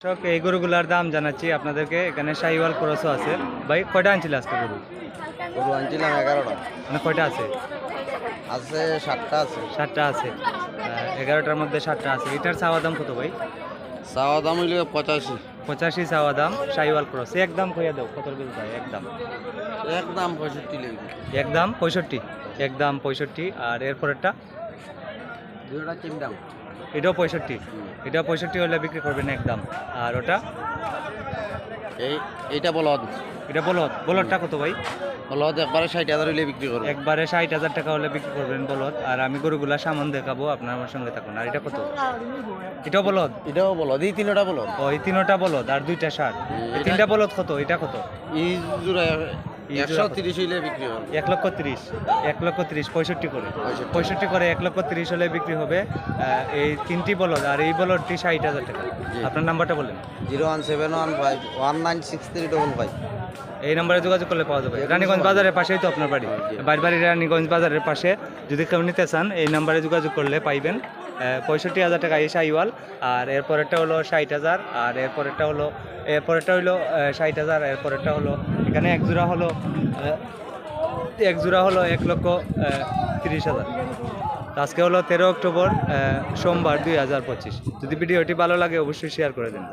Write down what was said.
দর্শক, এই গরুগুলার দাম জানাচ্ছি আপনাদেরকে। এখানে শাহিওয়াল ক্রসও আছে। ভাই কয়টা আনছিল আজকে গরু? গরু আনছিলাম 11টা। মানে কয়টা আছে? আছে 7টা আছে। 7টা আছে। 11টার মধ্যে 7টা আছে। এটার চাওয়া দাম কত ভাই? চাওয়া দাম হইলে 85। 85 চাওয়া দাম শাহিওয়াল ক্রস। একদম কইয়া দাও কত বিল ভাই? একদম একদম 65 লাগবে। একদম 65। একদম 65। আর এরপরেরটা দুইটা চিম দাম। এটাও 65। এটাও 65 হলে বিক্রি করবেন একদম। আর ওটা এইটা বলদ। এটা বলদ। বলদটা কত ভাই? বলদ একবারে 60,000 হইলে বিক্রি করবো। একবারে 60,000 টাকা হলে বিক্রি করবেন বলদ। আর আমি গরুগুলা সামান দেখাবো, আপনার আমার সঙ্গে থাকুন। আর এটা কত? এটাও বলদ। এটাও বলদ, এই তিনটা বলদ। ওই তিনটা বলদ আর দুইটা ষাট। এই তিনটা বলদ কত? এটা কত? এই জোড়া এই জোড়া কত? 130 হইলে বিক্রি করবো। 1,30,000। 1,30,000 65 করে। 65 করে 1,30,000 হলে বিক্রি হবে। এই তিনটি বলদ আর এই বলদটি 60,000 টাকা। আপনার নাম্বারটা বলেন। 01715 196355। এই নাম্বারে যোগাযোগ করলে পাওয়া যাবে। রানীগঞ্জ বাজারের পাশেই তো আপনার বাড়ি। বাড়ি রানীগঞ্জ বাজারের পাশে। যদি কেউ নিতে চান এই নাম্বারে যোগাযোগ করলে পাইবেন। 65,000 টাকা এই শাহিওয়াল। আর এরপরেরটা হলো 60,000। আর এরপরেরটা হলো 60,000। এরপরেরটা হলো এখানে এক জোড়া হলো 1,30,000। আজকে হলো 13 অক্টোবর, সোমবার 2025। যদি ভিডিওটি ভালো লাগে অবশ্যই শেয়ার করে দিন।